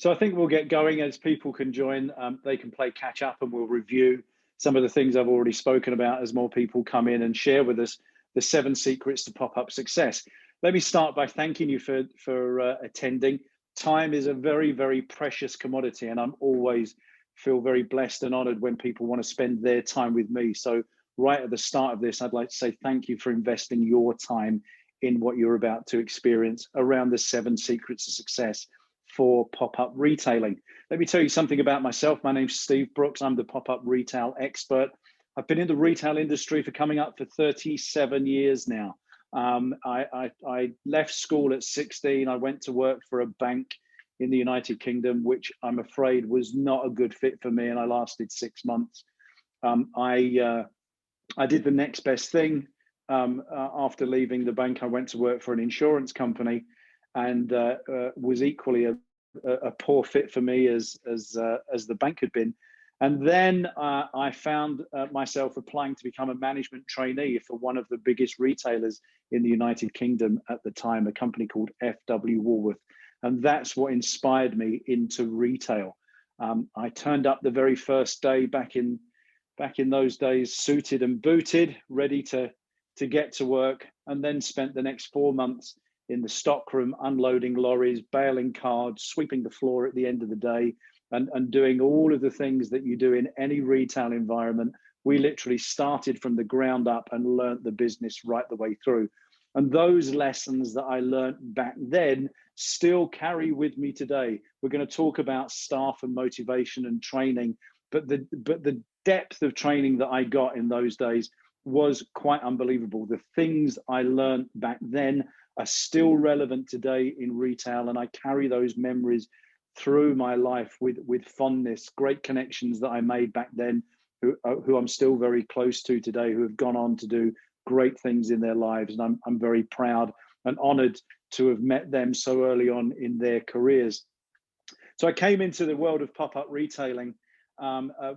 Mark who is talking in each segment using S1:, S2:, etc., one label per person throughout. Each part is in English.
S1: So I think we'll get going as people can join. They can play catch up and we'll review some of the things I've already spoken about as more people come in and share with us the 7 secrets to pop-up success. Let me start by thanking you for attending. Time is a very, very precious commodity, and I'm always feel very blessed and honored when people want to spend their time with me. So right at the start of this, I'd like to say thank you for investing your time in what you're about to experience around the 7 secrets of success for pop-up retailing. Let me tell you something about myself. My name's Steve Brooks. I'm the pop-up retail expert. I've been in the retail industry for coming up for 37 years now. I left school at 16. I went to work for a bank in the United Kingdom, which I'm afraid was not a good fit for me, and I lasted 6 months. I did the next best thing. After leaving the bank, I went to work for an insurance company, and was equally a poor fit for me as the bank had been. And then I found myself applying to become a management trainee for one of the biggest retailers in the United Kingdom at the time, a company called FW Woolworth. And that's what inspired me into retail. I turned up the very first day back in those days, suited and booted, ready to get to work, and then spent the next 4 months in the stockroom, unloading lorries, bailing cards, sweeping the floor at the end of the day, and doing all of the things that you do in any retail environment. We literally started from the ground up and learnt the business right the way through. And those lessons that I learnt back then still carry with me today. We're going to talk about staff and motivation and training, but the depth of training that I got in those days was quite unbelievable. The things I learned back then are still relevant today in retail, and I carry those memories through my life with fondness. Great connections that I made back then, who I'm still very close to today, who have gone on to do great things in their lives, and I'm very proud and honored to have met them so early on in their careers. So I came into the world of pop-up retailing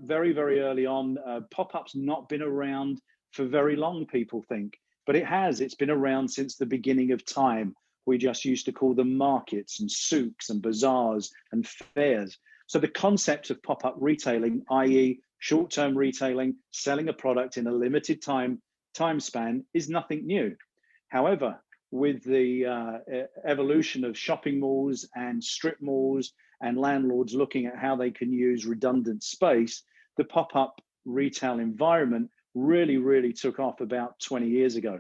S1: very, very early on. Pop-up's not been around for very long, people think, but it has. It's been around since the beginning of time. We just used to call them markets and souks and bazaars and fairs. So the concept of pop-up retailing, i.e. short-term retailing, selling a product in a limited time span, is nothing new. However, with the evolution of shopping malls and strip malls and landlords looking at how they can use redundant space, the pop-up retail environment really, really took off about 20 years ago.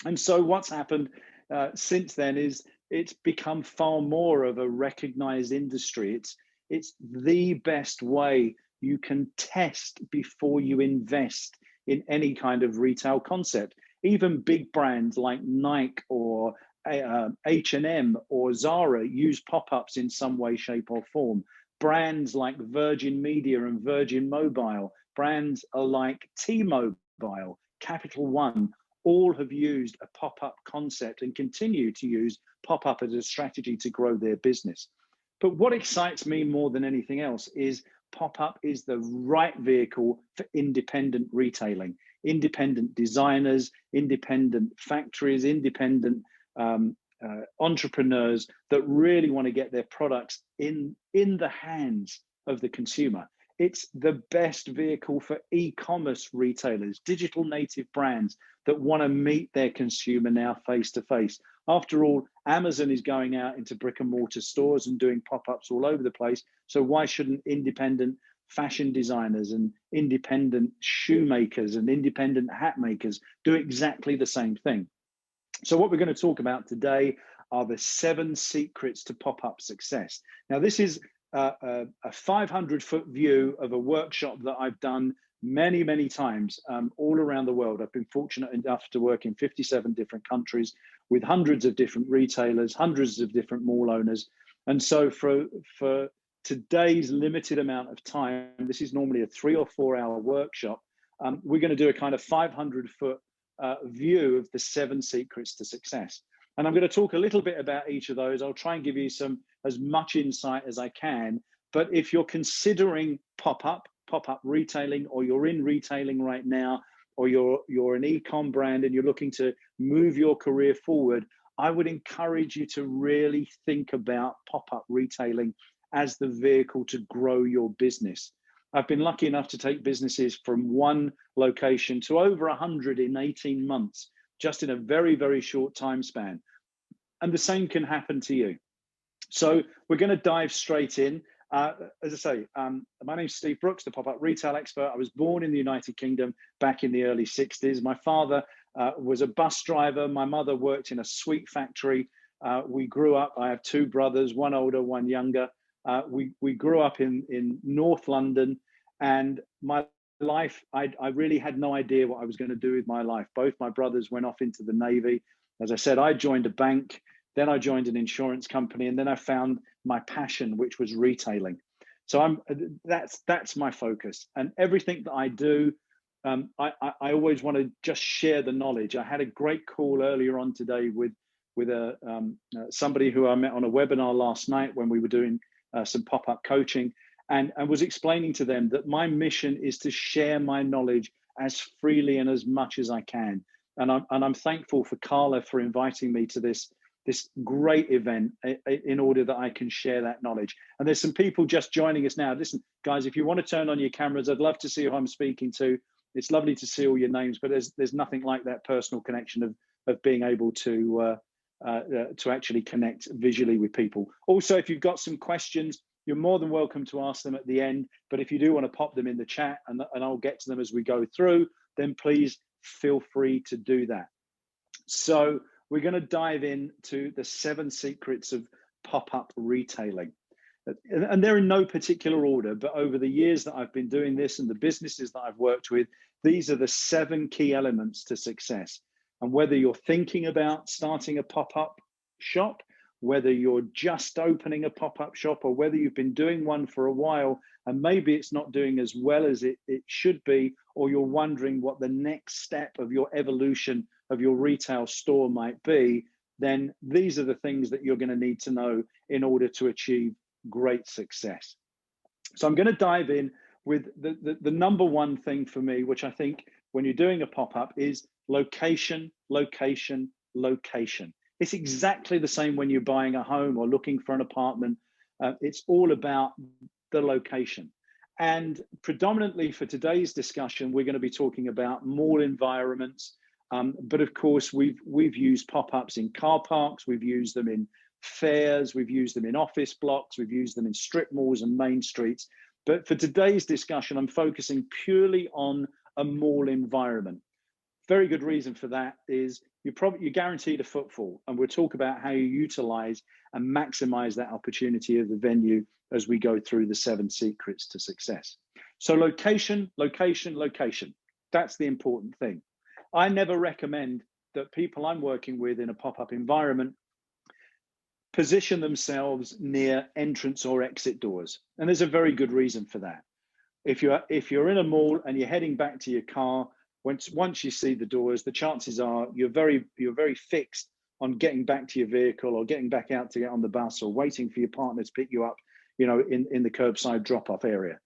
S1: And so what's happened since then is it's become far more of a recognized industry. It's the best way you can test before you invest in any kind of retail concept. Even big brands like Nike or H&M or Zara use pop-ups in some way, shape or form. Brands like Virgin Media and Virgin Mobile, brands are like T-Mobile, Capital One, all have used a pop-up concept and continue to use pop-up as a strategy to grow their business. But what excites me more than anything else is pop-up is the right vehicle for independent retailing, independent designers, independent factories, independent entrepreneurs that really want to get their products in the hands of the consumer. It's the best vehicle for e-commerce retailers, digital native brands that want to meet their consumer now face to face. After all, Amazon is going out into brick and mortar stores and doing pop-ups all over the place. So why shouldn't independent fashion designers and independent shoemakers and independent hat makers do exactly the same thing? So what we're going to talk about today are the 7 secrets to pop-up success. Now, this is a 500-foot view of a workshop that I've done many, many times all around the world. I've been fortunate enough to work in 57 different countries with hundreds of different retailers, hundreds of different mall owners. And so for today's limited amount of time, this is normally a 3 or 4 hour workshop, we're going to do a kind of 500-foot view of the 7 secrets to success. And I'm going to talk a little bit about each of those. I'll try and give you as much insight as I can. But if you're considering pop-up retailing, or you're in retailing right now, or you're an e-com brand and you're looking to move your career forward, I would encourage you to really think about pop-up retailing as the vehicle to grow your business. I've been lucky enough to take businesses from one location to over 100 in 18 months, just in a very, very short time span. And the same can happen to you. So we're going to dive straight in. As I say, my name's Steve Brooks, the pop-up retail expert. I was born in the United Kingdom back in the early 60s. My father was a bus driver. My mother worked in a sweet factory. We grew up, I have two brothers, one older, one younger. We grew up in North London, and my life, I really had no idea what I was going to do with my life. Both my brothers went off into the Navy. As I said, I joined a bank, then I joined an insurance company, and then I found my passion, which was retailing. So that's my focus, and everything that I do, I always want to just share the knowledge. I had a great call earlier on today with somebody who I met on a webinar last night when we were doing some pop-up coaching, and was explaining to them that my mission is to share my knowledge as freely and as much as I can. And I'm thankful for Carla for inviting me to this great event in order that I can share that knowledge. And there's some people just joining us now. Listen, guys, if you want to turn on your cameras, I'd love to see who I'm speaking to. It's lovely to see all your names, but there's nothing like that personal connection of being able to actually connect visually with people. Also, if you've got some questions, you're more than welcome to ask them at the end. But if you do want to pop them in the chat, and I'll get to them as we go through, then please feel free to do that. So we're going to dive into the 7 secrets of pop-up retailing. And they're in no particular order, but over the years that I've been doing this and the businesses that I've worked with, these are the 7 key elements to success. And whether you're thinking about starting a pop-up shop, whether you're just opening a pop-up shop, or whether you've been doing one for a while and maybe it's not doing as well as it should be, or you're wondering what the next step of your evolution of your retail store might be, then these are the things that you're going to need to know in order to achieve great success. So I'm going to dive in with the number one thing for me, which I think when you're doing a pop-up is location, location, location. It's exactly the same when you're buying a home or looking for an apartment. It's all about the location. And predominantly for today's discussion, we're going to be talking about mall environments. But of course, we've used pop-ups in car parks, we've used them in fairs, we've used them in office blocks, we've used them in strip malls and main streets. But for today's discussion, I'm focusing purely on a mall environment. Very good reason for that is you're guaranteed a footfall, and we'll talk about how you utilize and maximize that opportunity of the venue as we go through the 7 secrets to success. So location, location, location. That's the important thing. I never recommend that people I'm working with in a pop-up environment position themselves near entrance or exit doors. And there's a very good reason for that. If you're in a mall and you're heading back to your car, once you see the doors, the chances are you're very fixed on getting back to your vehicle or getting back out to get on the bus or waiting for your partner to pick you up, in the curbside drop-off area.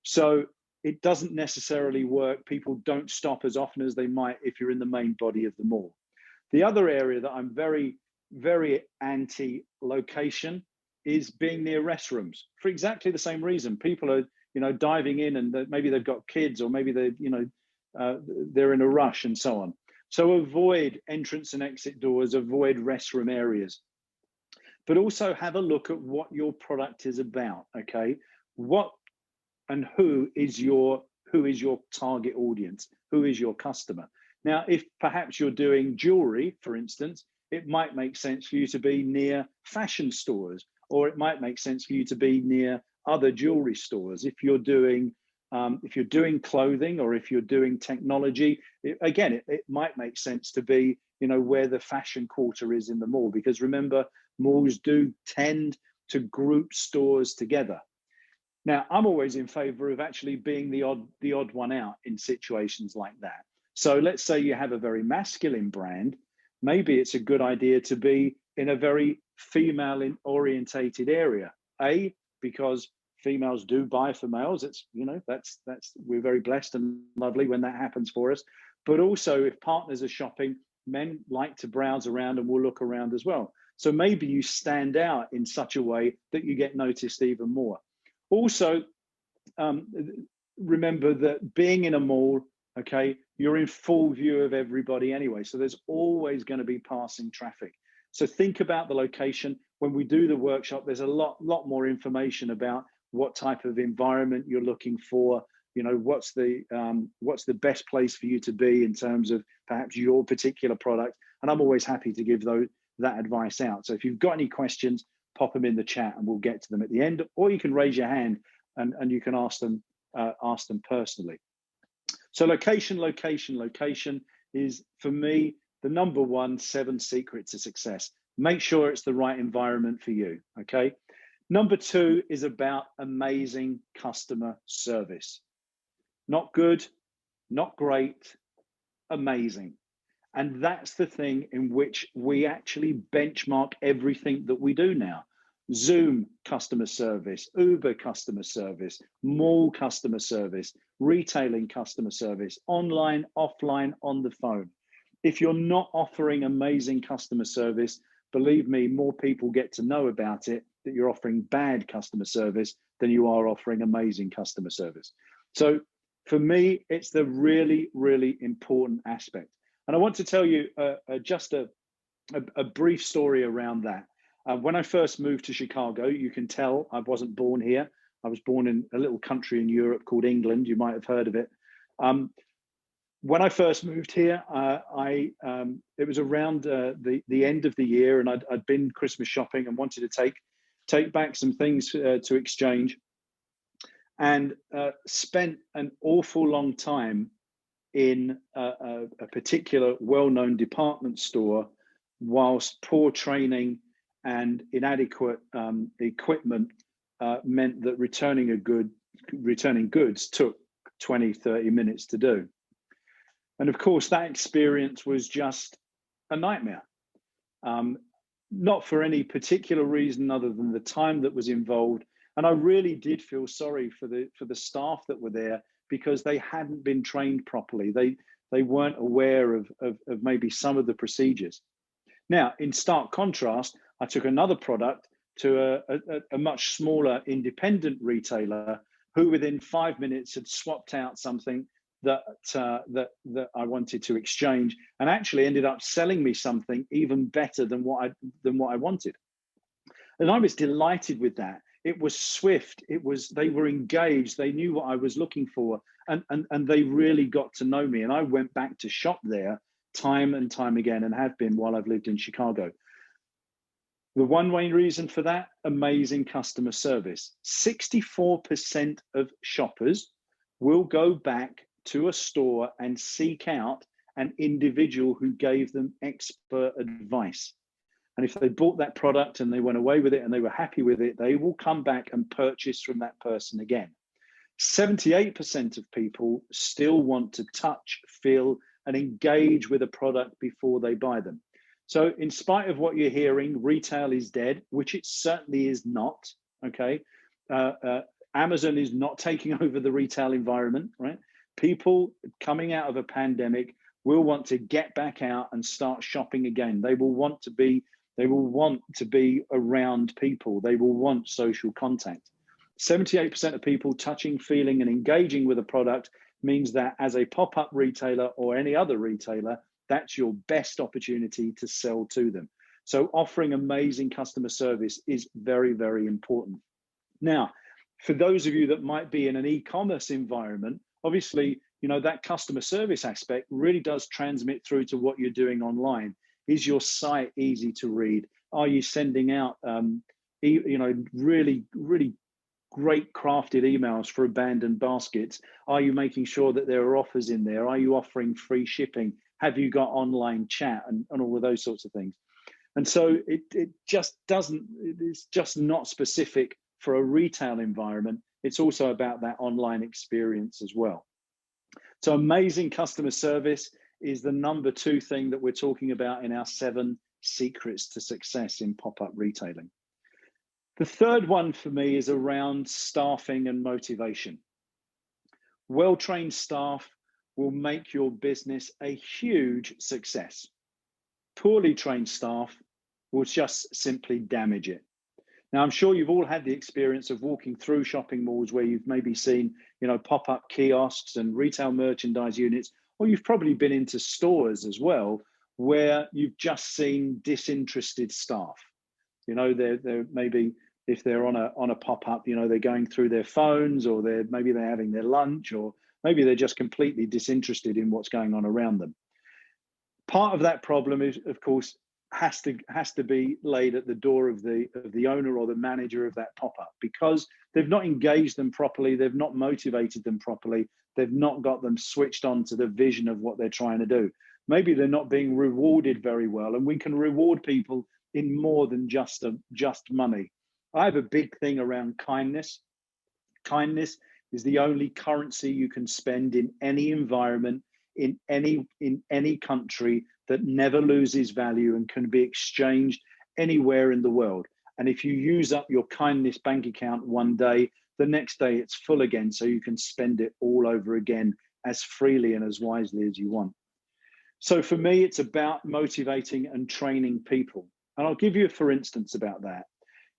S1: So it doesn't necessarily work. People don't stop as often as they might if you're in the main body of the mall. The other area that I'm very, very anti-location is being near restrooms for exactly the same reason. People are, diving in, and maybe they've got kids, or maybe they're in a rush and so on. So avoid entrance and exit doors, avoid restroom areas, but also have a look at what your product is about. Okay, what and who is your target audience? Who is your customer? Now, if perhaps you're doing jewelry, for instance, it might make sense for you to be near fashion stores, or it might make sense for you to be near other jewelry stores. If you're doing clothing, or if you're doing technology, it might make sense to be, where the fashion quarter is in the mall, because remember, malls do tend to group stores together. Now, I'm always in favor of actually being the odd one out in situations like that. So let's say you have a very masculine brand. Maybe it's a good idea to be in a very female-orientated area. Because females do buy for males. It's, we're very blessed and lovely when that happens for us. But also, if partners are shopping, men like to browse around and will look around as well. So maybe you stand out in such a way that you get noticed even more. Also, um, remember that being in a mall, okay, you're in full view of everybody anyway. So there's always going to be passing traffic. So think about the location. When we do the workshop, there's a lot more information about what type of environment you're looking for. You know, what's the best place for you to be in terms of perhaps your particular product. And I'm always happy to give that advice out. So if you've got any questions, pop them in the chat and we'll get to them at the end, or you can raise your hand and you can ask them personally. So location is, for me, the number one 7 secret to success. Make sure it's the right environment for you, okay? Number 2 is about amazing customer service. Not good, not great, amazing. And that's the thing in which we actually benchmark everything that we do now. Zoom customer service, Uber customer service, mall customer service, retailing customer service, online, offline, on the phone. If you're not offering amazing customer service, believe me, more people get to know about it, that you're offering bad customer service than you are offering amazing customer service. So for me, it's the really, really important aspect. And I want to tell you just a brief story around that. When I first moved to Chicago, you can tell I wasn't born here. I was born in a little country in Europe called England. You might have heard of it. When I first moved here, it was around the end of the year, and I'd been Christmas shopping and wanted to take back some things to exchange, and spent an awful long time in a particular well-known department store, whilst poor training and inadequate equipment meant that returning goods took 20-30 minutes to do. And of course, that experience was just a nightmare. Not for any particular reason other than the time that was involved. And I really did feel sorry for the staff that were there, because they hadn't been trained properly. They weren't aware of maybe some of the procedures. Now, in stark contrast, I took another product to a much smaller independent retailer who within 5 minutes had swapped out something that I wanted to exchange, and actually ended up selling me something even better than what I wanted. And I was delighted with that. It was swift. They were engaged. They knew what I was looking for, and they really got to know me. And I went back to shop there time and time again, and have been while I've lived in Chicago. The one main reason for that: amazing customer service. 64% of shoppers will go back to a store and seek out an individual who gave them expert advice. And if they bought that product and they went away with it and they were happy with it, they will come back and purchase from that person again. 78% of people still want to touch, feel, and engage with a product before they buy them. So in spite of what you're hearing, retail is dead, which it certainly is not, okay? Amazon is not taking over the retail environment, right? People coming out of a pandemic will want to get back out and start shopping again. They will want to be around people. They will want social contact. 78% of people touching, feeling, and engaging with a product means that as a pop-up retailer or any other retailer, that's your best opportunity to sell to them. So offering amazing customer service is very, very important. Now, for those of you that might be in an e-commerce environment, obviously, you know, that customer service aspect really does transmit through to what you're doing online. Is your site easy to read? Are you sending out, really, really great crafted emails for abandoned baskets? Are you making sure that there are offers in there? Are you offering free shipping? Have you got online chat and all of those sorts of things? And so it's just not specific for a retail environment. It's also about that online experience as well. So amazing customer service is the number 2 thing that we're talking about in our 7 secrets to success in pop-up retailing. The third one for me is around staffing and motivation. Well-trained staff will make your business a huge success. Poorly trained staff will just simply damage it. Now, I'm sure you've all had the experience of walking through shopping malls where you've maybe seen, pop-up kiosks and retail merchandise units, or you've probably been into stores as well, where you've just seen disinterested staff. They're maybe, if they're on a pop-up, they're going through their phones, or maybe they're having their lunch, or maybe they're just completely disinterested in what's going on around them. Part of that problem is, of course, has to be laid at the door of the owner or the manager of that pop-up, because they've not engaged them properly, they've not motivated them properly, they've not got them switched on to the vision of what they're trying to do. Maybe they're not being rewarded very well, and we can reward people in more than just money. I have a big thing around kindness. Kindness is the only currency you can spend in any environment, in any country, that never loses value and can be exchanged anywhere in the world. And if you use up your kindness bank account one day, the next day it's full again, so you can spend it all over again as freely and as wisely as you want. So for me, it's about motivating and training people. And I'll give you a for instance about that.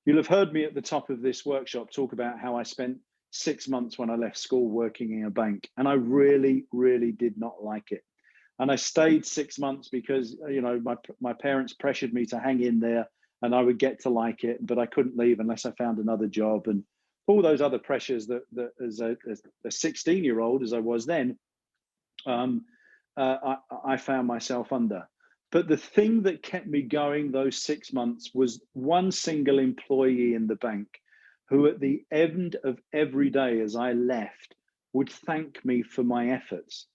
S1: You'll have heard me at the top of this workshop talk about how I spent 6 months when I left school working in a bank, and I really, really did not like it. And I stayed 6 months because, my parents pressured me to hang in there, and I would get to like it, but I couldn't leave unless I found another job, and all those other pressures that as a 16-year-old, as I was then, I found myself under. But the thing that kept me going those 6 months was one single employee in the bank who, at the end of every day as I left, would thank me for my efforts.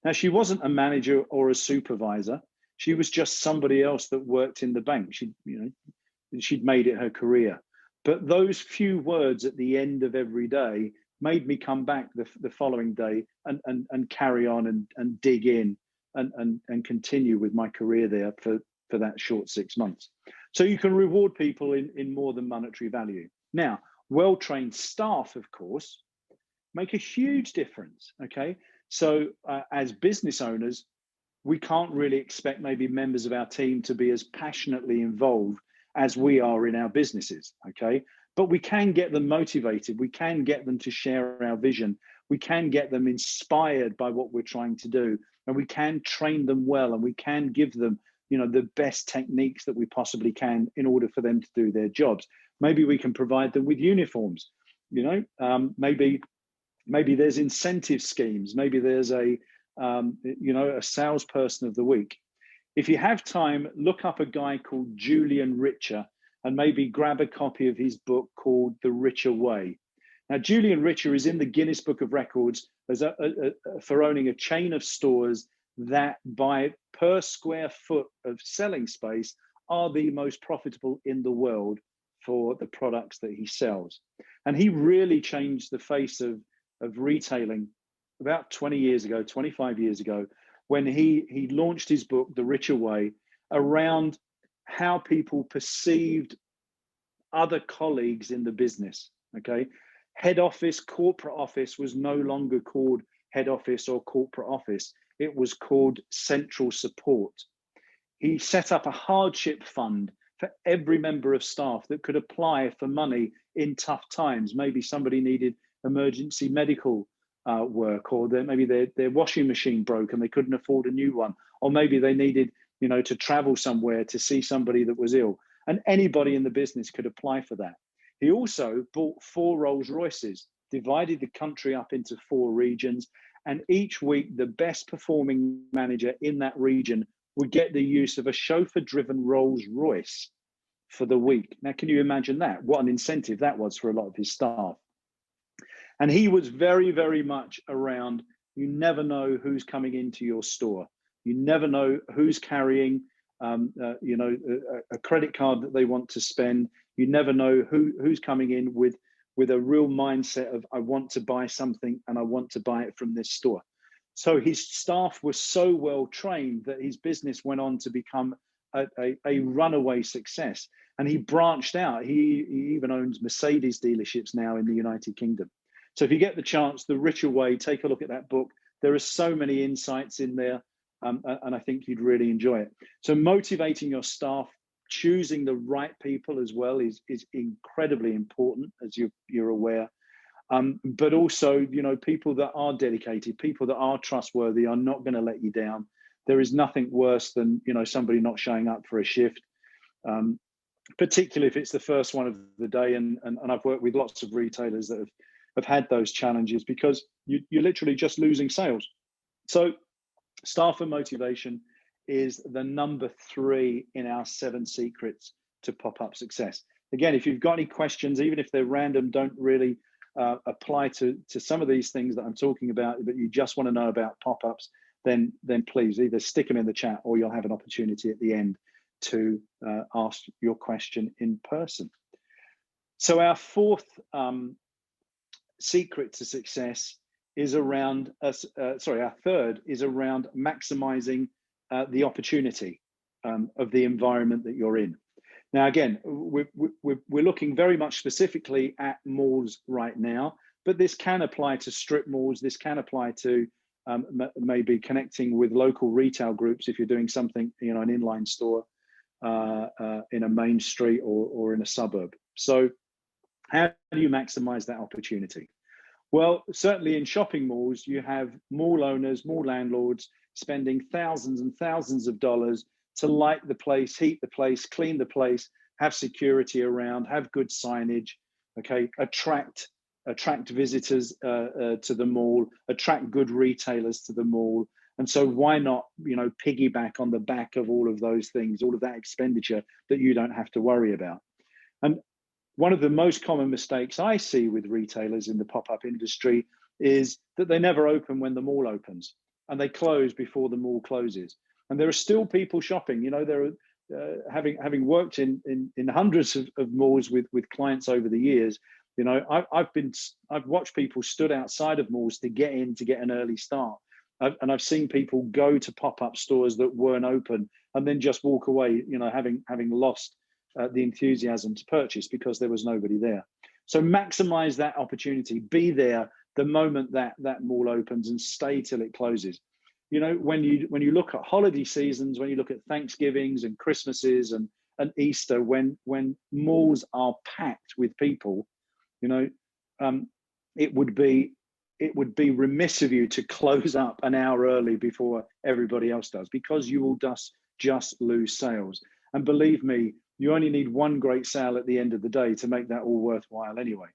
S1: Now, she wasn't a manager or a supervisor. She was just somebody else that worked in the bank. She'd made it her career. But those few words at the end of every day made me come back the following day and carry on and dig in and continue with my career there for that short 6 months. So you can reward people in more than monetary value. Now, well-trained staff, of course, make a huge difference, okay? So as business owners, we can't really expect maybe members of our team to be as passionately involved as we are in our businesses, okay? But we can get them motivated. We can get them to share our vision. We can get them inspired by what we're trying to do. And we can train them well, and we can give them, the best techniques that we possibly can in order for them to do their jobs. Maybe we can provide them with uniforms, maybe there's incentive schemes. Maybe there's a salesperson of the week. If you have time, look up a guy called Julian Richer and maybe grab a copy of his book called The Richer Way. Now, Julian Richer is in the Guinness Book of Records as for owning a chain of stores that, by per square foot of selling space, are the most profitable in the world for the products that he sells. And he really changed the face of retailing about 20 years ago, 25 years ago, when he launched his book, The Richer Way, around how people perceived other colleagues in the business, okay? Head office, corporate office was no longer called head office or corporate office. It was called central support. He set up a hardship fund for every member of staff that could apply for money in tough times. Maybe somebody needed emergency medical work, or maybe their washing machine broke and they couldn't afford a new one, or maybe they needed to travel somewhere to see somebody that was ill, and anybody in the business could apply for that. He also bought 4 Rolls Royces, divided the country up into 4 regions, and each week the best performing manager in that region would get the use of a chauffeur-driven Rolls Royce for the week. Now, can you imagine that? What an incentive that was for a lot of his staff. And he was very, very much around, you never know who's coming into your store. You never know who's carrying a credit card that they want to spend. You never know who's coming in with a real mindset of, I want to buy something and I want to buy it from this store. So his staff were so well trained that his business went on to become a runaway success. And he branched out. He even owns Mercedes dealerships now in the United Kingdom. So if you get the chance, The Richer Way, take a look at that book. There are so many insights in there, and I think you'd really enjoy it. So motivating your staff, choosing the right people as well is incredibly important, as you're aware. But also, you know, people that are dedicated, people that are trustworthy, are not going to let you down. There is nothing worse than, you know, somebody not showing up for a shift, particularly if it's the first one of the day. And I've worked with lots of retailers that have had those challenges, because you're literally just losing sales. So staff and motivation is the number 3 in our 7 secrets to pop-up success. Again, if you've got any questions, even if they're random, don't really apply to some of these things that I'm talking about, but you just want to know about pop-ups, then please either stick them in the chat, or you'll have an opportunity at the end to ask your question in person. So our 4th secret to success is around our 3rd is around maximizing the opportunity of the environment that you're in. Now, again, we're looking very much specifically at malls right now, but this can apply to strip malls. This can apply to maybe connecting with local retail groups if you're doing something, you know, an inline store in a main street or in a suburb. So how do you maximize that opportunity? Well, certainly in shopping malls, you have mall owners, mall landlords spending thousands and thousands of dollars to light the place, heat the place, clean the place, have security around, have good signage, okay, attract visitors to the mall, attract good retailers to the mall. And so why not, you know, piggyback on the back of all of those things, all of that expenditure that you don't have to worry about. And one of the most common mistakes I see with retailers in the pop-up industry is that they never open when the mall opens, and they close before the mall closes. And there are still people shopping. You know, there are having worked in hundreds of malls with clients over the years. You know, I've watched people stood outside of malls to get an early start, and I've seen people go to pop-up stores that weren't open and then just walk away. You know, having lost the enthusiasm to purchase because there was nobody there. So maximize that opportunity. Be there the moment that mall opens and stay till it closes. You know, when you look at holiday seasons, when you look at Thanksgivings and Christmases and Easter, when malls are packed with people, you know, it would be remiss of you to close up an hour early before everybody else does, because you will just lose sales. And believe me, you only need one great sale at the end of the day to make that all worthwhile anyway.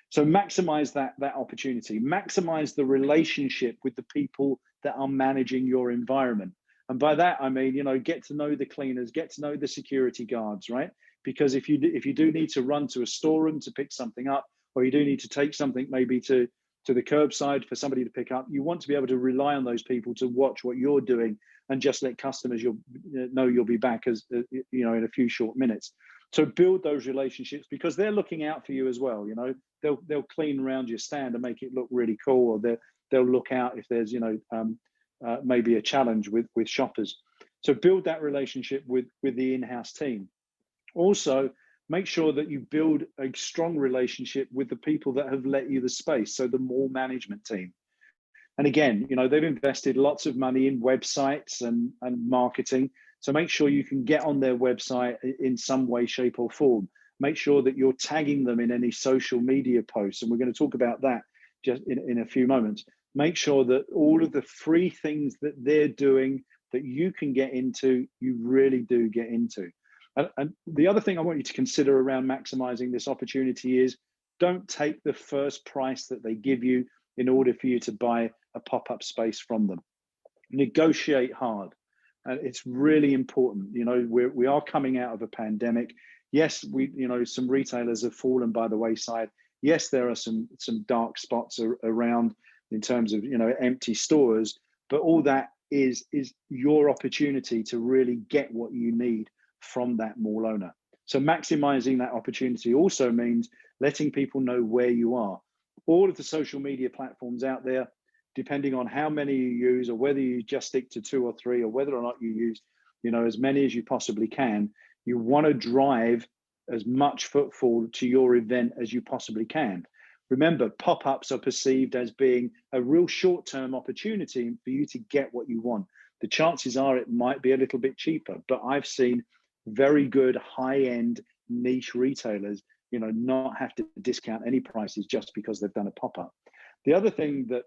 S1: So maximize that opportunity, maximize the relationship with the people that are managing your environment. And by that, I mean, you know, get to know the cleaners, get to know the security guards, right? Because if you do need to run to a storeroom to pick something up, or you do need to take something maybe to the curbside for somebody to pick up, you want to be able to rely on those people to watch what you're doing and just let customers know you'll be back in a few short minutes. So build those relationships, because they're looking out for you as well. You know, they'll clean around your stand and make it look really cool, or they'll look out if there's maybe a challenge with shoppers. So build that relationship with the in-house team. Also, make sure that you build a strong relationship with the people that have let you the space, so the mall management team. And again, you know, they've invested lots of money in websites and marketing. So make sure you can get on their website in some way, shape, or form. Make sure that you're tagging them in any social media posts. And we're going to talk about that just in a few moments. Make sure that all of the free things that they're doing that you can get into, you really do get into. And the other thing I want you to consider around maximizing this opportunity is, don't take the first price that they give you in order for you to buy a pop-up space from them. Negotiate hard. And it's really important. You know, we are coming out of a pandemic. Yes, some retailers have fallen by the wayside. Yes, there are some dark spots around in terms of, you know, empty stores, but all that is your opportunity to really get what you need from that mall owner. So maximizing that opportunity also means letting people know where you are. All of the social media platforms out there, depending on how many you use, or whether you just stick to 2 or 3, or whether or not you use, you know, as many as you possibly can, you want to drive as much footfall to your event as you possibly can. Remember, pop-ups are perceived as being a real short-term opportunity for you to get what you want. The chances are it might be a little bit cheaper, but I've seen very good high-end niche retailers, not have to discount any prices just because they've done a pop-up. The other thing that,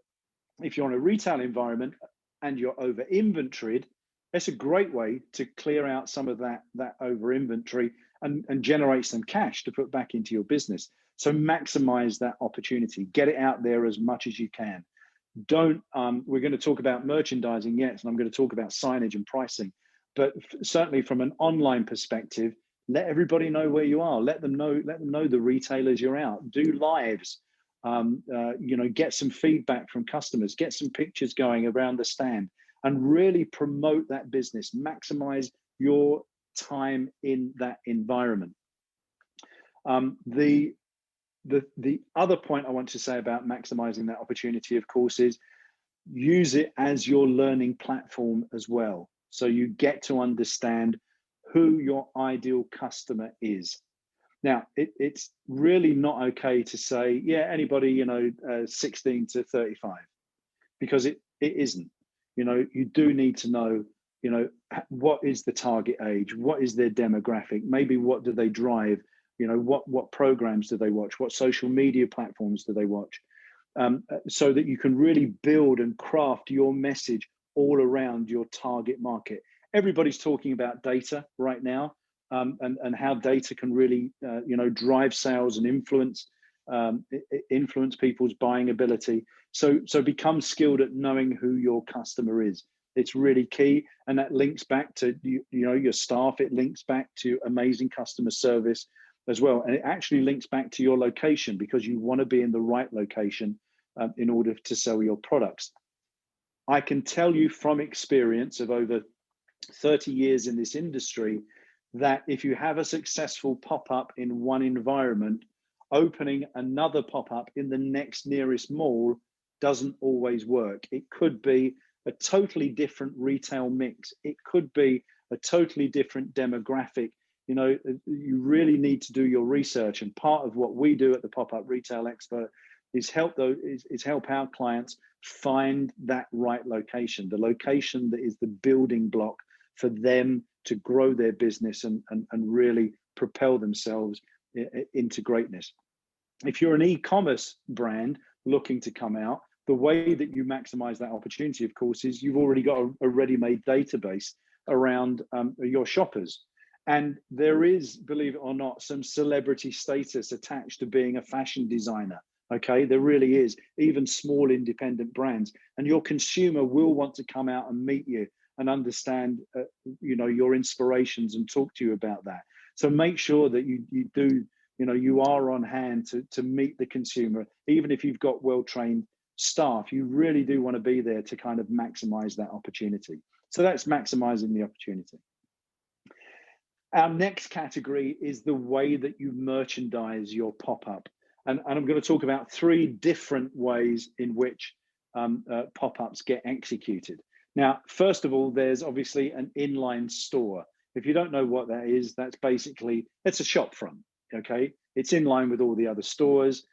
S1: if you're in a retail environment and you're over inventoried, it's a great way to clear out some of that over inventory and generate some cash to put back into your business. So maximize that opportunity, get it out there as much as you can. Don't, we're going to talk about merchandising, yes, and I'm going to talk about signage and pricing, but certainly from an online perspective, let everybody know where you are. Let them know the retailers you're out. Do lives. Get some feedback from customers. Get some pictures going around the stand, and really promote that business. Maximize your time in that environment. The other point I want to say about maximizing that opportunity, of course, is use it as your learning platform as well. So you get to understand who your ideal customer is. Now, it's really not okay to say, yeah, anybody, 16 to 35, because it isn't. You do need to know, what is the target age? What is their demographic? Maybe what do they drive? What programs do they watch? What social media platforms do they watch? So that you can really build and craft your message all around your target market. Everybody's talking about data right now, and how data can really, drive sales and influence people's buying ability. So become skilled at knowing who your customer is. It's really key, and that links back to your staff. It links back to amazing customer service as well, and it actually links back to your location, because you want to be in the right location in order to sell your products. I can tell you from experience of over 30 years in this industry that if you have a successful pop-up in one environment, opening another pop-up in the next nearest mall doesn't always work. It could be a totally different retail mix. It could be a totally different demographic. You really need to do your research. And part of what we do at the Pop-Up Retail Expert is help our clients find that right location, the location that is the building block for them to grow their business and really propel themselves into greatness. If you're an e-commerce brand looking to come out, the way that you maximize that opportunity, of course, is you've already got a ready-made database around your shoppers. And there is, believe it or not, some celebrity status attached to being a fashion designer. Okay, there really is, even small independent brands. And your consumer will want to come out and meet you and understand, your inspirations and talk to you about that. So make sure that you do, you are on hand to meet the consumer. Even if you've got well-trained staff, you really do want to be there to kind of maximize that opportunity. So that's maximizing the opportunity. Our next category is the way that you merchandise your pop-up. And I'm going to talk about 3 different ways in which pop-ups get executed. Now, first of all, there's obviously an inline store. If you don't know what that is, that's basically, it's a shop front, okay? It's in line with all the other stores.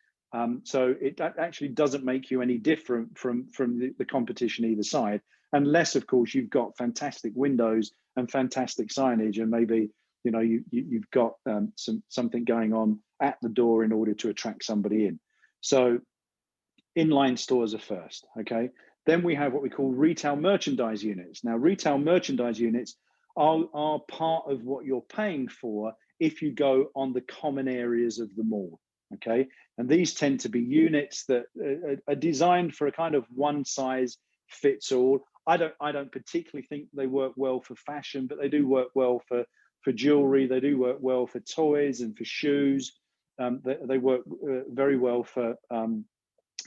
S1: So it actually doesn't make you any different from the competition either side, unless, of course, you've got fantastic windows and fantastic signage, and maybe you've got something going on at the door in order to attract somebody in. So inline stores are first, okay? Then we have what we call retail merchandise units. Now, retail merchandise units are part of what you're paying for if you go on the common areas of the mall, okay? And these tend to be units that are designed for a kind of one size fits all. I don't particularly think they work well for fashion, but they do work well for jewelry. They do work well for toys and for shoes. They work very well for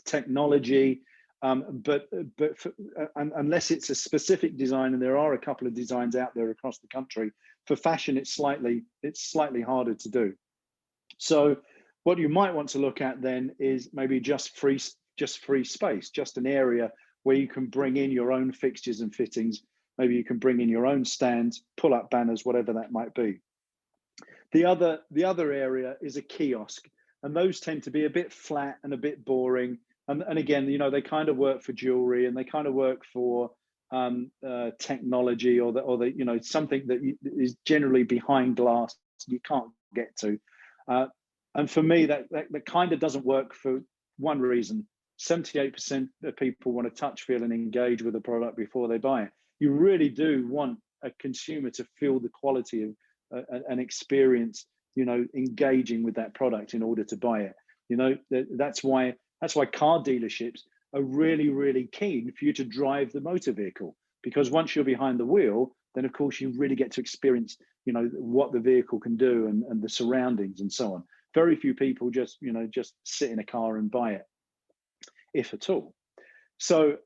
S1: technology. But unless it's a specific design, and there are a couple of designs out there across the country, for fashion, it's slightly harder to do. So what you might want to look at then is maybe just free space, just an area where you can bring in your own fixtures and fittings. Maybe you can bring in your own stands, pull up banners, whatever that might be. The other area is a kiosk, and those tend to be a bit flat and a bit boring. And again, they kind of work for jewelry, and they kind of work for technology, or the you know, something that is generally behind glass you can't get to. And for me, that kind of doesn't work for one reason. 78% of people want to touch, feel, and engage with a product before they buy it. You really do want a consumer to feel the quality of an experience, you know, engaging with that product in order to buy it. You know, that's why car dealerships are really, really keen for you to drive the motor vehicle, because once you're behind the wheel, then of course you really get to experience, you know, what the vehicle can do, and the surroundings and so on. Very few people just, you know, just sit in a car and buy it, if at all. So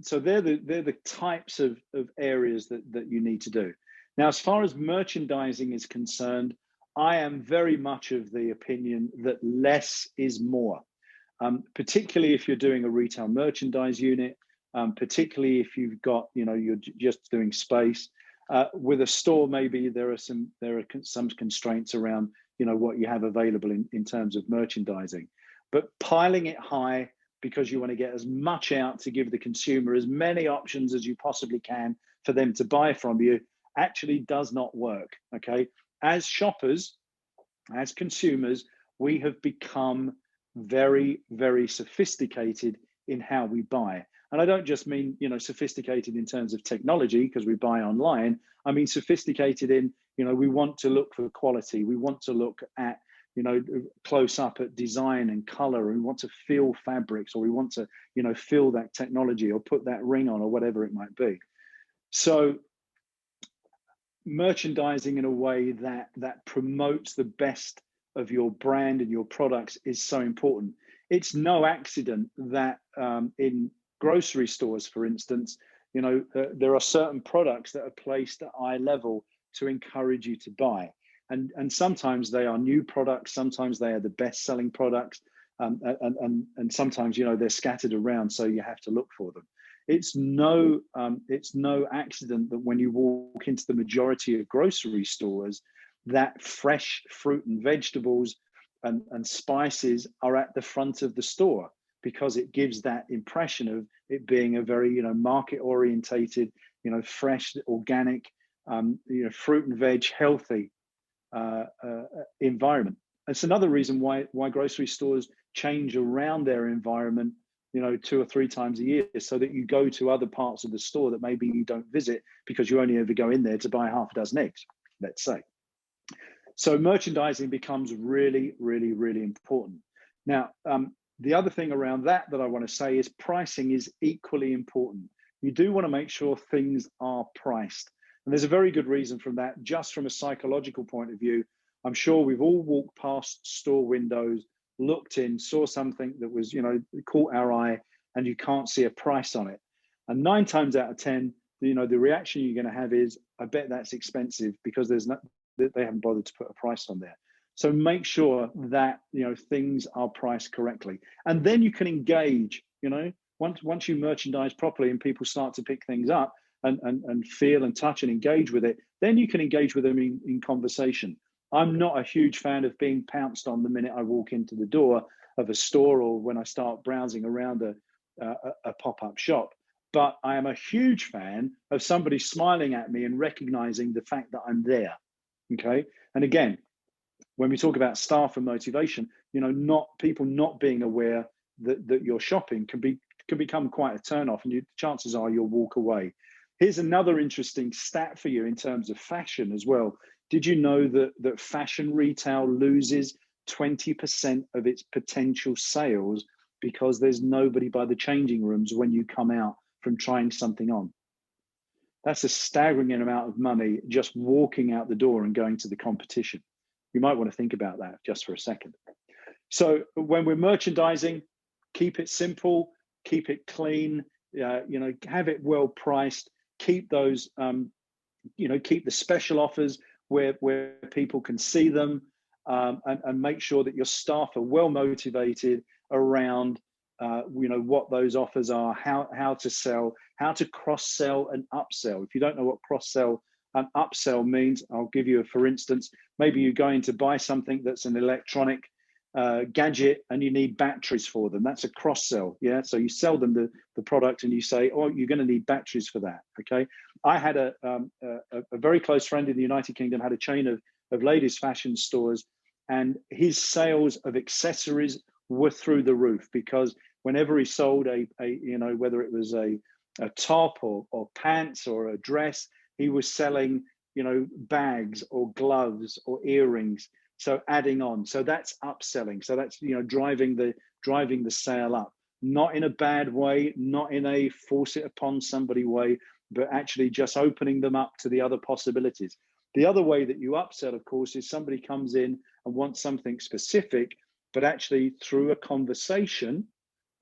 S1: so they're the types of areas that you need to do. Now, as far as merchandising is concerned, I am very much of the opinion that less is more, particularly if you're doing a retail merchandise unit, particularly if you've got, you know, you're just doing space. With a store, maybe there are some constraints around, you know, what you have available in terms of merchandising, but piling it high because you want to get as much out to give the consumer as many options as you possibly can for them to buy from you actually does not work. Okay, as shoppers, as consumers, we have become very, very sophisticated in how we buy. And I don't just mean, you know, sophisticated in terms of technology because we buy online. I mean sophisticated in, you know, we want to look for quality. We want to look at, you know, close up at design and color, and we want to feel fabrics, or we want to, you know, feel that technology or put that ring on or whatever it might be. So merchandising in a way that promotes the best of your brand and your products is so important. It's no accident that in grocery stores, for instance, you know, there are certain products that are placed at eye level to encourage you to buy. And sometimes they are new products, sometimes they are the best-selling products, and sometimes, you know, they're scattered around, so you have to look for them. It's no accident that when you walk into the majority of grocery stores, that fresh fruit and vegetables and spices are at the front of the store, because it gives that impression of it being a very, you know, market orientated, you know, fresh, organic, you know, fruit and veg, healthy environment. It's another reason why grocery stores change around their environment, you know, 2 or 3 times a year, so that you go to other parts of the store that maybe you don't visit because you only ever go in there to buy half a dozen eggs, let's say. So merchandising becomes really, really, really important. Now, the other thing around that I want to say is pricing is equally important. You do want to make sure things are priced. And there's a very good reason from that, just from a psychological point of view. I'm sure we've all walked past store windows, looked in, saw something that was, you know, caught our eye, and you can't see a price on it. And 9 times out of 10, you know, the reaction you're going to have is, I bet that's expensive, because they haven't bothered to put a price on there. So make sure that, you know, things are priced correctly. And then you can engage, you know, once you merchandise properly and people start to pick things up and feel and touch and engage with it, then you can engage with them in conversation. I'm not a huge fan of being pounced on the minute I walk into the door of a store, or when I start browsing around a pop-up shop. But I am a huge fan of somebody smiling at me and recognizing the fact that I'm there. Okay. And again, when we talk about staff and motivation, you know, not people not being aware that you're shopping can become quite a turnoff, and chances are you'll walk away. Here's another interesting stat for you in terms of fashion as well. Did you know that fashion retail loses 20% of its potential sales because there's nobody by the changing rooms when you come out from trying something on? That's a staggering amount of money just walking out the door and going to the competition. You might want to think about that just for a second. So when we're merchandising, keep it simple, keep it clean, you know, have it well priced, keep those, you know, keep the special offers where people can see them, and make sure that your staff are well motivated around, you know, what those offers are, how to sell, how to cross-sell and upsell. If you don't know what cross-sell and upsell means, I'll give you a for instance. Maybe you're going to buy something that's an electronic, gadget and you need batteries for them. That's a cross sell. Yeah. So you sell them the product and you say, oh, you're going to need batteries for that. Okay. I had a very close friend in the United Kingdom, had a chain of ladies fashion stores, and his sales of accessories were through the roof, because whenever he sold a whether it was a top or pants or a dress, he was selling, bags or gloves or earrings. So adding on, so that's upselling. So that's, driving the sale up, not in a bad way, not in a force it upon somebody way, but actually just opening them up to the other possibilities. The other way that you upsell, of course, is somebody comes in and wants something specific, but actually through a conversation,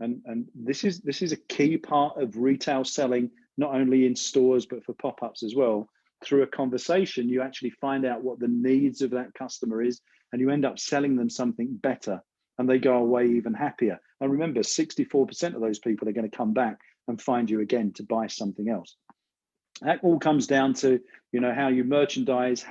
S1: and this is a key part of retail selling, not only in stores but for pop-ups as well. Through a conversation, you actually find out what the needs of that customer is, and you end up selling them something better, and they go away even happier. And remember, 64% of those people are going to come back and find you again to buy something else. That all comes down to, how you merchandise,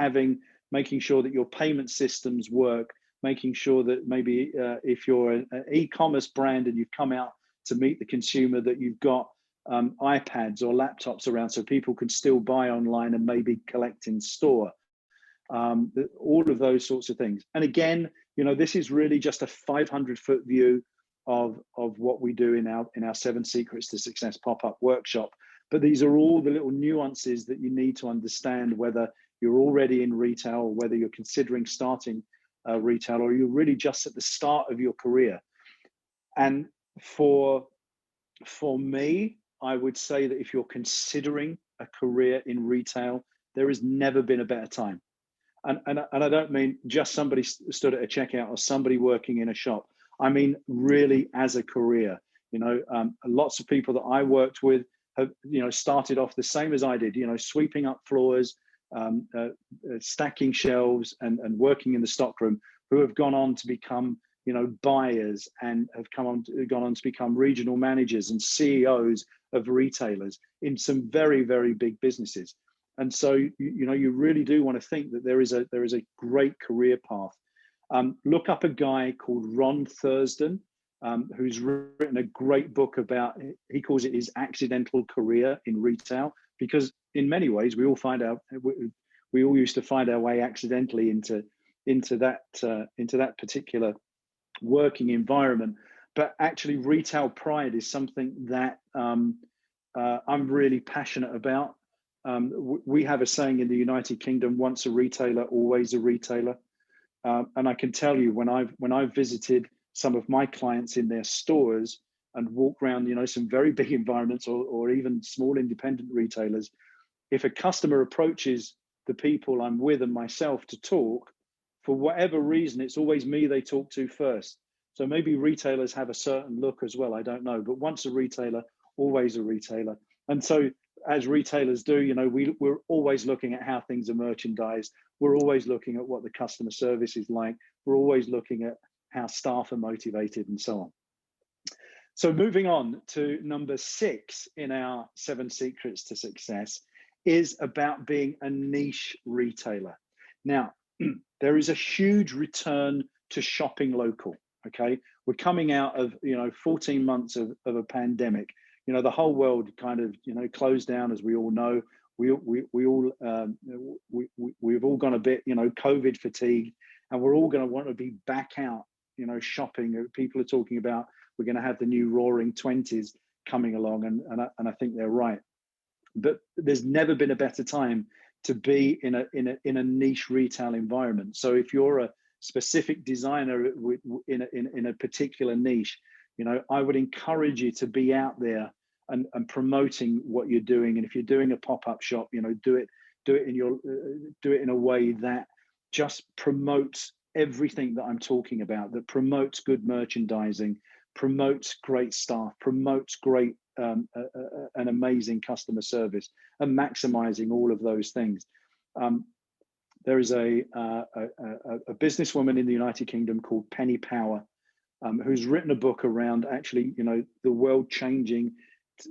S1: making sure that your payment systems work, making sure that maybe if you're an e-commerce brand and you've come out to meet the consumer, that you've got iPads or laptops around so people can still buy online and maybe collect in store. All of those sorts of things. And again, this is really just a 500-foot view of what we do in our 7 Secrets to Success pop-up workshop. But these are all the little nuances that you need to understand, whether you're already in retail or whether you're considering starting retail, or you're really just at the start of your career. And for me, I would say that if you're considering a career in retail, there has never been a better time. And I don't mean just somebody stood at a checkout or somebody working in a shop. I mean, really as a career. Lots of people that I worked with have, started off the same as I did, sweeping up floors, stacking shelves and working in the stockroom, who have gone on to become, buyers, and have gone on to become regional managers and CEOs of retailers in some very, very big businesses. And so, you really do want to think that there is a great career path. Look up a guy called Ron Thurston, who's written a great book about, he calls it his accidental career in retail, because in many ways we all used to find our way accidentally into that particular working environment. But actually, retail pride is something that I'm really passionate about. We have a saying in the United Kingdom: once a retailer, always a retailer. And I can tell you, when I've visited some of my clients in their stores and walked around, some very big environments, or even small independent retailers, if a customer approaches the people I'm with and myself to talk, for whatever reason, it's always me they talk to first. So maybe retailers have a certain look as well, I don't know. But once a retailer, always a retailer. And so, as retailers do, we're always looking at how things are merchandised. We're always looking at what the customer service is like. We're always looking at how staff are motivated and so on. So moving on to number 6 in our 7 Secrets to Success is about being a niche retailer. Now, there is a huge return to shopping local, okay? We're coming out of, 14 months of a pandemic. The whole world kind of, closed down, as we all know. We've all gone a bit, COVID fatigue, and we're all going to want to be back out, shopping. People are talking about we're going to have the new Roaring '20s coming along, and I think they're right. But there's never been a better time to be in a niche retail environment. So if you're a specific designer in a particular niche, I would encourage you to be out there and promoting what you're doing. And if you're doing a pop-up shop, do it in a way that just promotes everything that I'm talking about, that promotes good merchandising, promotes great staff, promotes great an amazing customer service, and maximizing all of those things. There is a businesswoman in the United Kingdom called Penny Power, who's written a book around actually, the world changing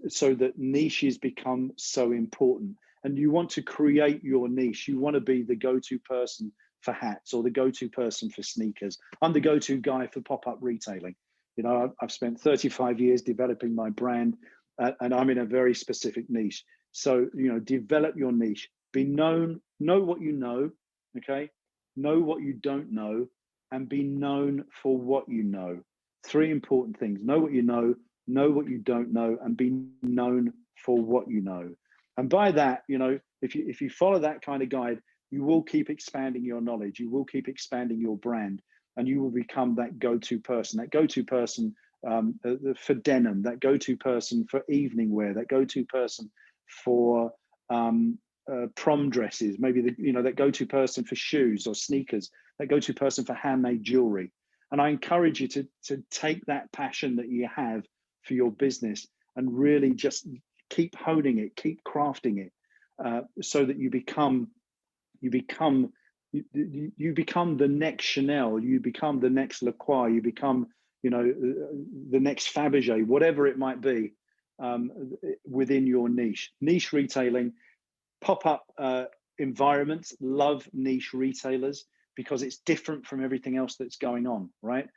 S1: so that niches become so important. And you want to create your niche. You want to be the go-to person for hats or the go-to person for sneakers. I'm the go-to guy for pop-up retailing. You know, I've spent 35 years developing my brand, and I'm in a very specific niche. So, you know, develop your niche, be known, know what you know, okay? Know what you don't know, and be known for what you know. Three important things: know what you know what you don't know, and be known for what you know. And by that, you know, if you follow that kind of guide, you will keep expanding your knowledge, you will keep expanding your brand, and you will become that go-to person, for denim, that go-to person for evening wear, that go-to person for prom dresses, maybe that go-to person for shoes or sneakers, that go-to person for handmade jewelry. And I encourage you to take that passion that you have for your business and really just keep honing it, keep crafting it, so that you become the next Chanel, you become the next Lacroix, you become, you know, the next Fabergé, whatever it might be, within your niche. Niche retailing, pop-up environments love niche retailers because it's different from everything else that's going on, right?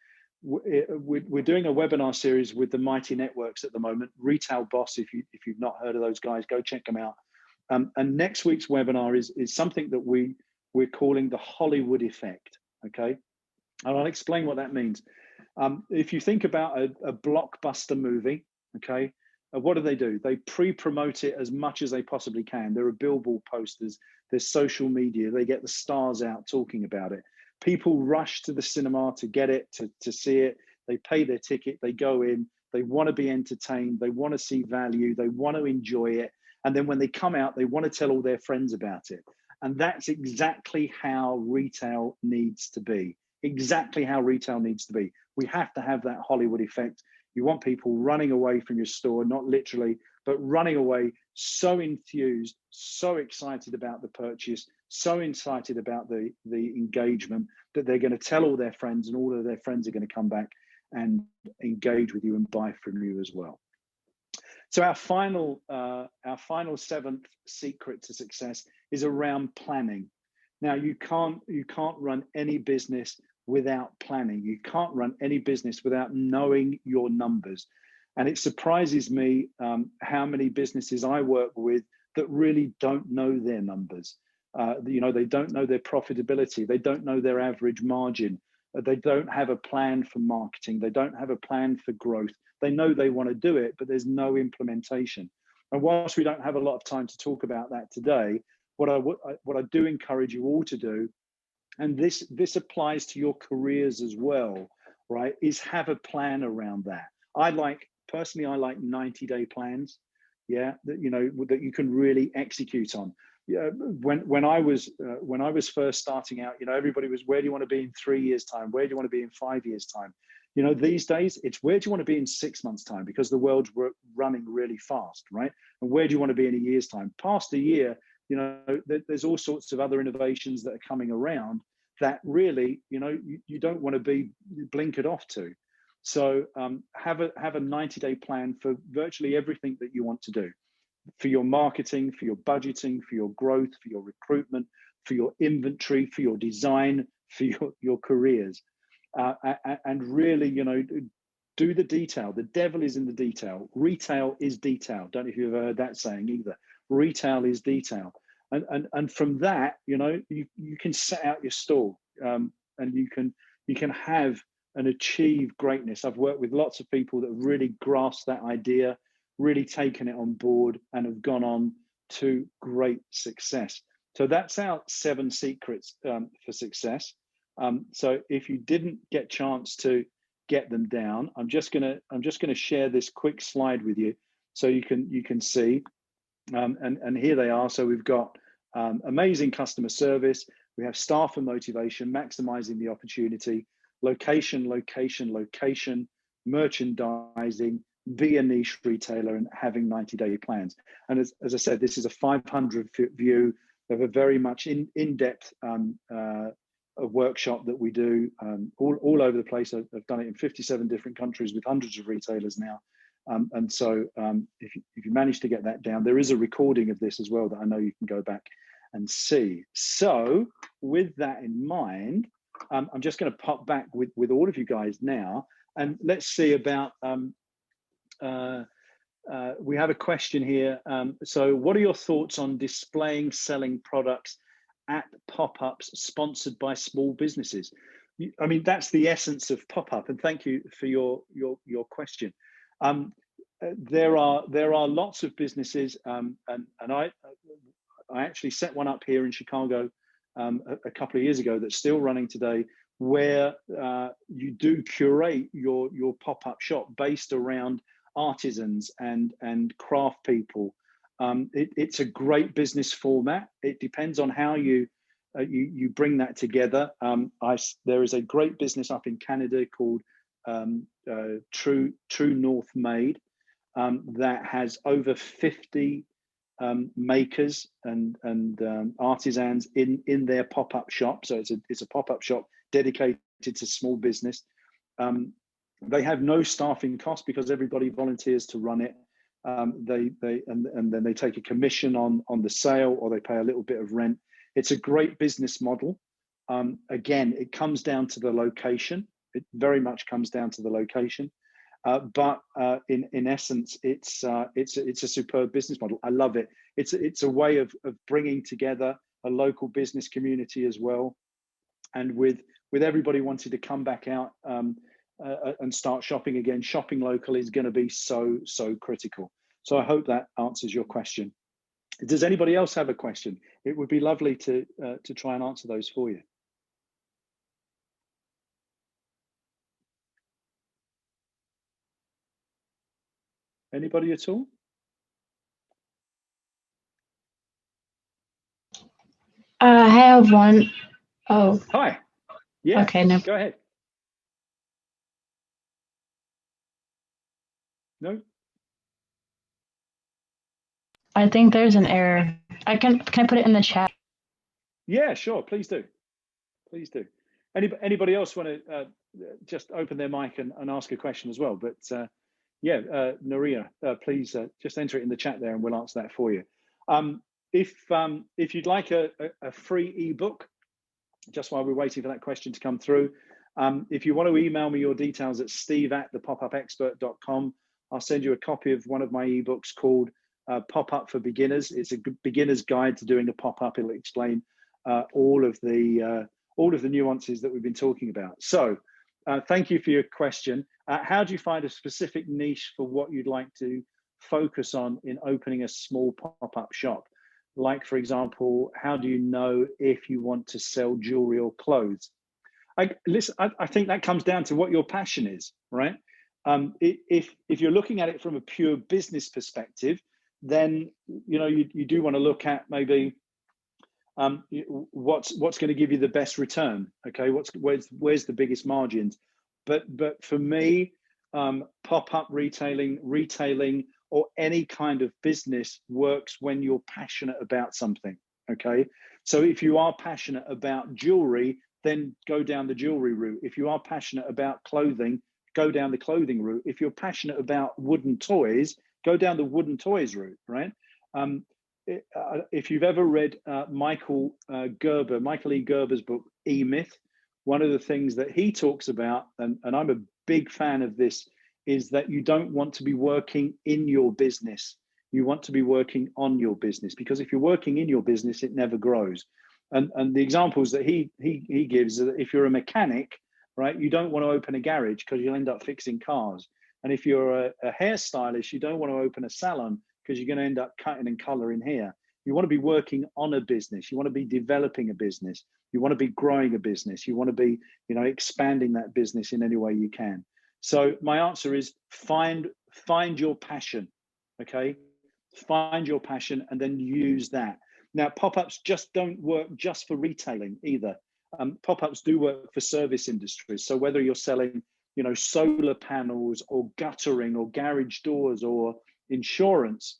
S1: We're doing a webinar series with the Mighty Networks at the moment. Retail Boss, if you've not heard of those guys, go check them out. And next week's webinar is something that we're calling the Hollywood effect, okay? And I'll explain what that means. If you think about a blockbuster movie, okay, what do? They pre-promote it as much as they possibly can. There are billboard posters, there's social media, they get the stars out talking about it. People rush to the cinema to get it, to see it. They pay their ticket, they go in, they want to be entertained, they want to see value, they want to enjoy it. And then when they come out, they want to tell all their friends about it. And that's exactly how retail needs to be. Exactly how retail needs to be. We have to have that Hollywood effect. You want people running away from your store, not literally, but running away, so enthused, so excited about the purchase, so excited about the engagement that they're going to tell all their friends, and all of their friends are going to come back and engage with you and buy from you as well. So our final seventh secret to success is around planning. Now, you can't run any business without planning. You can't run any business without knowing your numbers. And it surprises me how many businesses I work with that really don't know their numbers. You know, they don't know their profitability. They don't know their average margin. They don't have a plan for marketing. They don't have a plan for growth. They know they want to do it, but there's no implementation. And whilst we don't have a lot of time to talk about that today, what I do encourage you all to do, and this applies to your careers as well, right, is have a plan around that. Personally, I like 90-day plans, yeah, that you can really execute on. Yeah, when I was first starting out, everybody was, where do you want to be in 3 years' time? Where do you want to be in 5 years' time? These days it's, where do you want to be in 6 months' time? Because the world's running really fast, right? And where do you want to be in a year's time? Past a year, there's all sorts of other innovations that are coming around that really, you don't want to be blinkered off to. So have a 90-day plan for virtually everything that you want to do, for your marketing, for your budgeting, for your growth, for your recruitment, for your inventory, for your design, for your careers. And really, do the detail. The devil is in the detail. Retail is detail. Don't know if you've ever heard that saying either. Retail is detail. And from that, you can set out your stall, and you can have and achieve greatness. I've worked with lots of people that have really grasped that idea, really taken it on board, and have gone on to great success. So that's our 7 secrets for success. So if you didn't get a chance to get them down, I'm just gonna share this quick slide with you so you can see. And here they are. So we've got amazing customer service. We have staff and motivation, maximizing the opportunity, location, merchandising, be a niche retailer, and having 90-day plans. And as I said, this is a 500-foot view of a very much in-depth a workshop that we do all over the place. I've done it in 57 different countries with hundreds of retailers now. And so if you manage to get that down, there is a recording of this as well that I know you can go back and see. So with that in mind, I'm just going to pop back with all of you guys now, and let's see about, we have a question here. So what are your thoughts on displaying, selling products at pop-ups sponsored by small businesses? I mean, that's the essence of pop-up, and thank you for your question. There are lots of businesses, and I actually set one up here in Chicago a couple of years ago that's still running today, where you do curate your pop-up shop based around artisans and craft people. It's a great business format. It depends on how you bring that together. There is a great business up in Canada called True North Made that has over 50 makers and artisans in their pop-up shop. So it's a pop-up shop dedicated to small business. They have no staffing cost because everybody volunteers to run it. And then they take a commission on the sale, or they pay a little bit of rent. It's a great business model. Again, it comes down to the location. It very much comes down to the location. But in essence, it's a superb business model. I love it. It's a way of bringing together a local business community as well, and with everybody wanting to come back out and start shopping again. Shopping local is going to be so critical. So I hope that answers your question. Does anybody else have a question? It would be lovely to try and answer those for you. Anybody at all?
S2: I have one. Oh.
S1: Hi. Yeah.
S2: Okay. No.
S1: Go ahead. No.
S2: I think there's an error. Can I put it in the chat?
S1: Yeah, sure. Please do. Please do. Anybody else want to just open their mic and ask a question as well? But yeah, Naria, please just enter it in the chat there, and we'll answer that for you. If you'd like a free ebook, just while we're waiting for that question to come through, if you want to email me your details at steve@thepopupexpert.com, I'll send you a copy of one of my ebooks called Pop-Up for Beginners. It's a beginner's guide to doing a pop-up. It'll explain all of the nuances that we've been talking about. So thank you for your question. How do you find a specific niche for what you'd like to focus on in opening a small pop-up shop? Like, for example, how do you know if you want to sell jewelry or clothes? I think that comes down to what your passion is, right? If you're looking at it from a pure business perspective, then you do want to look at maybe what's going to give you the best return. Okay, where's the biggest margins? But for me, pop-up retailing, or any kind of business works when you're passionate about something. Okay, so if you are passionate about jewelry, then go down the jewelry route. If you are passionate about clothing, go down the clothing route. If you're passionate about wooden toys, go down the wooden toys route, right? If you've ever read Michael E. Gerber's book, E-Myth, one of the things that he talks about, and I'm a big fan of this, is that you don't want to be working in your business. You want to be working on your business, because if you're working in your business, it never grows. And the examples that he gives are that if you're a mechanic, right, you don't want to open a garage because you'll end up fixing cars. And if you're a hairstylist, you don't want to open a salon because you're going to end up cutting and coloring hair. You want to be working on a business. You want to be developing a business. You want to be growing a business. You want to be, expanding that business in any way you can. So my answer is find your passion, okay? Find your passion and then use that. Now, pop-ups just don't work just for retailing either. Pop-ups do work for service industries. So whether you're selling, solar panels or guttering or garage doors or insurance,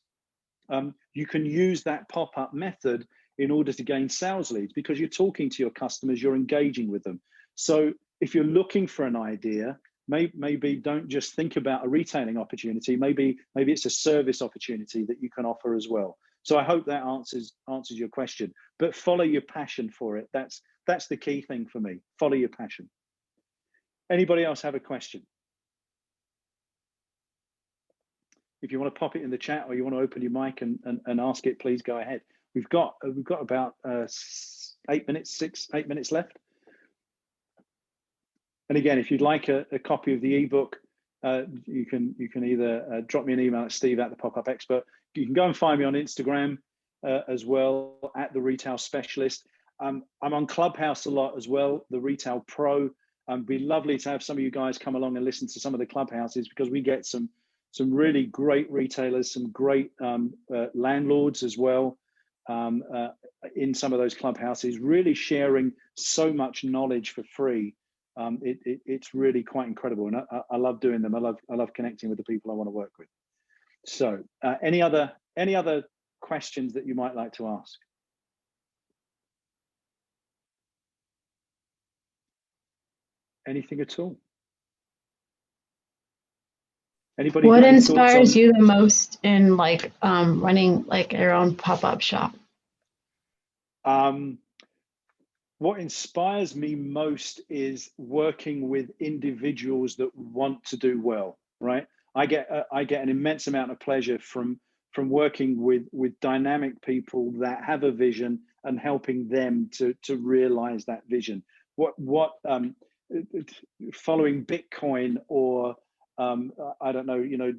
S1: you can use that pop-up method in order to gain sales leads, because you're talking to your customers, you're engaging with them. So if you're looking for an idea, maybe don't just think about a retailing opportunity. Maybe it's a service opportunity that you can offer as well. So I hope that answers your question. But follow your passion for it. That's the key thing for me. Follow your passion. Anybody else have a question? If you want to pop it in the chat, or you want to open your mic and ask it, please go ahead. We've got about 8 minutes left. And again, if you'd like a copy of the ebook, you can either drop me an email at steve@thepopupexpert. You can go and find me on Instagram as well, at The Retail Specialist. I'm on Clubhouse a lot as well, The Retail Pro. It'd be lovely to have some of you guys come along and listen to some of the Clubhouses, because we get some really great retailers, some great landlords as well in some of those Clubhouses, really sharing so much knowledge for free. It's really quite incredible, and I love doing them. I love connecting with the people I want to work with. So any other questions that you might like to ask? Anything at all? Anybody?
S2: What inspires you the most in running your own pop-up shop?
S1: What inspires me most is working with individuals that want to do well, right? I get an immense amount of pleasure from working with dynamic people that have a vision and helping them to realize that vision. What following Bitcoin or I don't know,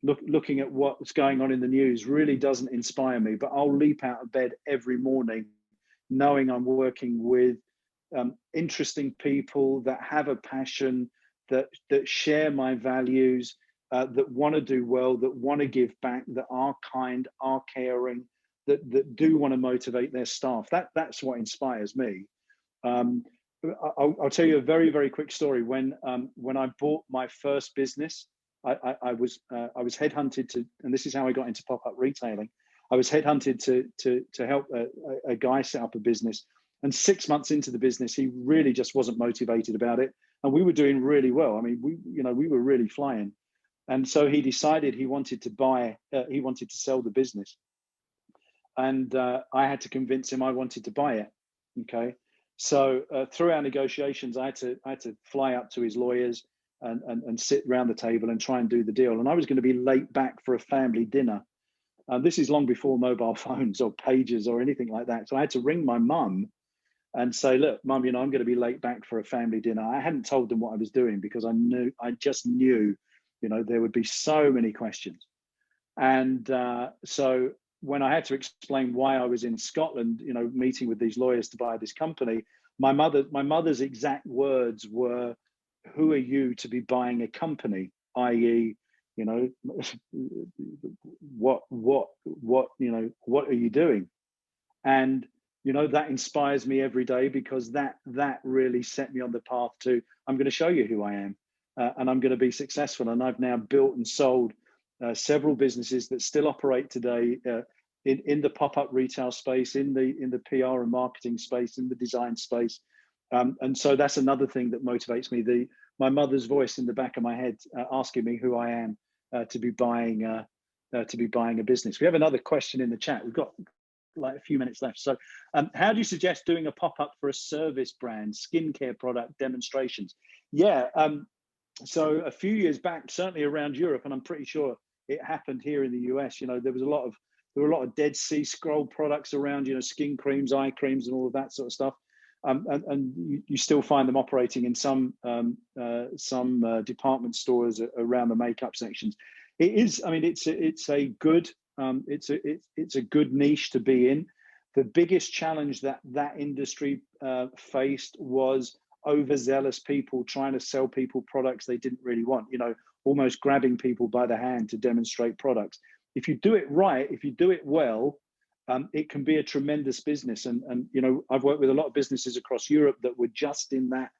S1: looking at what's going on in the news really doesn't inspire me, but I'll leap out of bed every morning knowing I'm working with interesting people that have a passion, that share my values, that want to do well, that want to give back, that are kind, are caring, that do want to motivate their staff. That's what inspires me. I'll tell you a very, very quick story. When I bought my first business, I was headhunted to, and this is how I got into pop-up retailing. I was headhunted to help a guy set up a business, and 6 months into the business, he really just wasn't motivated about it, and we were doing really well. I mean, we were really flying, and so he decided he wanted to sell the business, and I had to convince him I wanted to buy it. Okay, so through our negotiations, I had to fly up to his lawyers and sit around the table and try and do the deal, and I was going to be late back for a family dinner. This is long before mobile phones or pagers or anything like that. So I had to ring my mum and say, look, Mum, I'm going to be late back for a family dinner. I hadn't told them what I was doing because I just knew, there would be so many questions. And so when I had to explain why I was in Scotland, meeting with these lawyers to buy this company, my mother's exact words were, who are you to be buying a company? I.e., what are you doing? And that inspires me every day, because that really set me on the path to, I'm going to show you who I am, and I'm going to be successful. And I've now built and sold several businesses that still operate today in the pop-up retail space, in the PR and marketing space, in the design space. And so that's another thing that motivates me. My mother's voice in the back of my head asking me who I am to be buying a business. We have another question in the chat. We've got like a few minutes left. So how do you suggest doing a pop-up for a service brand, skincare product demonstrations? Yeah, so a few years back, certainly around Europe, and I'm pretty sure it happened here in the US, there were a lot of Dead Sea Scroll products around, skin creams, eye creams, and all of that sort of stuff. And you still find them operating in some department stores around the makeup sections. It is, I mean, it's a good niche to be in. The biggest challenge that industry faced was overzealous people trying to sell people products they didn't really want. Almost grabbing people by the hand to demonstrate products. If you do it right, if you do it well, it can be a tremendous business. And I've worked with a lot of businesses across Europe that were just in that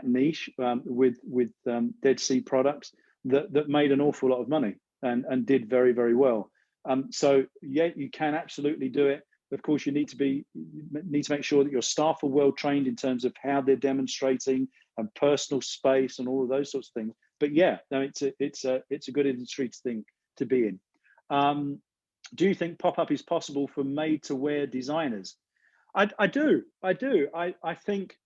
S1: niche with Dead Sea products that made an awful lot of money and did very, very well. So yeah, you can absolutely do it. Of course, you need to make sure that your staff are well trained in terms of how they're demonstrating and personal space and all of those sorts of things. But yeah, no, it's a good industry thing to be in. do you think pop-up is possible for made-to-wear designers? I do. I think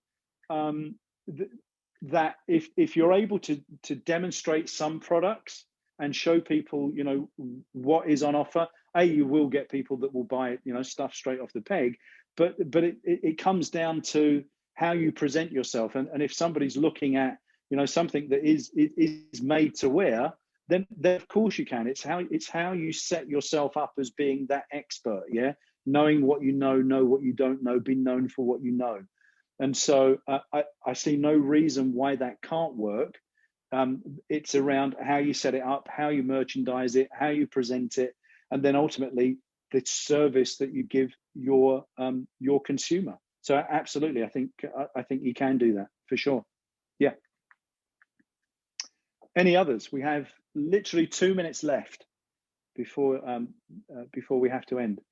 S1: that if you're able to demonstrate some products and show people, you know, what is on offer, you will get people that will buy, you know, stuff straight off the peg. But it comes down to how you present yourself, and if somebody's looking at, you know, something that is made to wear, then of course you can. It's how you set yourself up as being that expert. Yeah, knowing what you know what you don't know, be known for what you know. And so I see no reason why that can't work. It's around how you set it up, how you merchandise it, how you present it, and then ultimately the service that you give your consumer. So absolutely, I think you can do that for sure. Yeah. Any others? We have literally 2 minutes left before we have to end.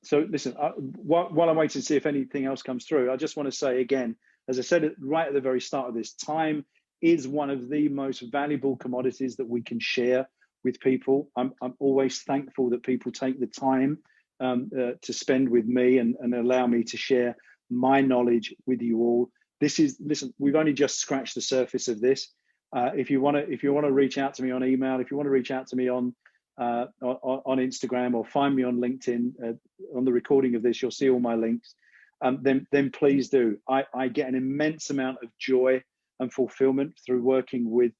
S1: So listen, while I'm waiting to see if anything else comes through, I just want to say again, as I said right at the very start of this, time is one of the most valuable commodities that we can share with people. I'm always thankful that people take the time to spend with me and allow me to share my knowledge with you all. Listen, we've only just scratched the surface of this. If you want to reach out to me on email, if you want to reach out to me on Instagram, or find me on LinkedIn, on the recording of this, you'll see all my links. Then please do. I get an immense amount of joy and fulfillment through working with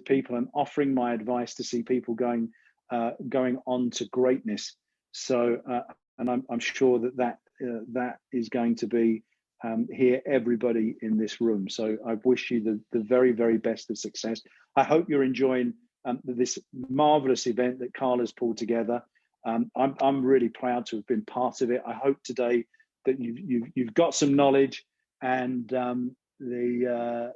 S1: people and offering my advice to see people going on to greatness. So, and I'm sure that is going to be here, everybody in this room. So I wish you the very, very best of success. I hope you're enjoying this marvelous event that Carl has pulled together. I'm really proud to have been part of it. I hope today that you've got some knowledge and the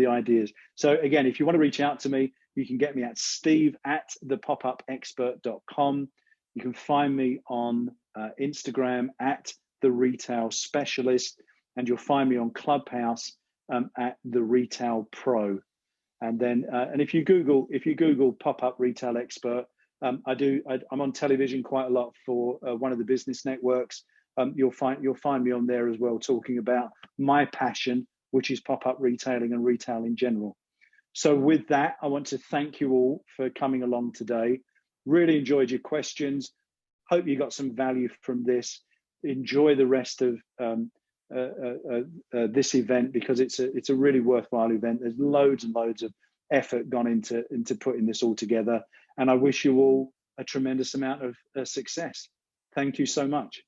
S1: ideas. So again, if you want to reach out to me, you can get me at steve@thepopupexpert.com. You can find me on Instagram at The Retail Specialist, and you'll find me on Clubhouse at The Retail Pro. And then, and if you Google pop-up retail expert, I'm on television quite a lot for one of the business networks. You'll find me on there as well, talking about my passion, which is pop-up retailing and retail in general. So with that, I want to thank you all for coming along today. Really enjoyed your questions. Hope you got some value from this. Enjoy the rest of this event, because it's a really worthwhile event. There's loads and loads of effort gone into putting this all together, and I wish you all a tremendous amount of success. Thank you so much.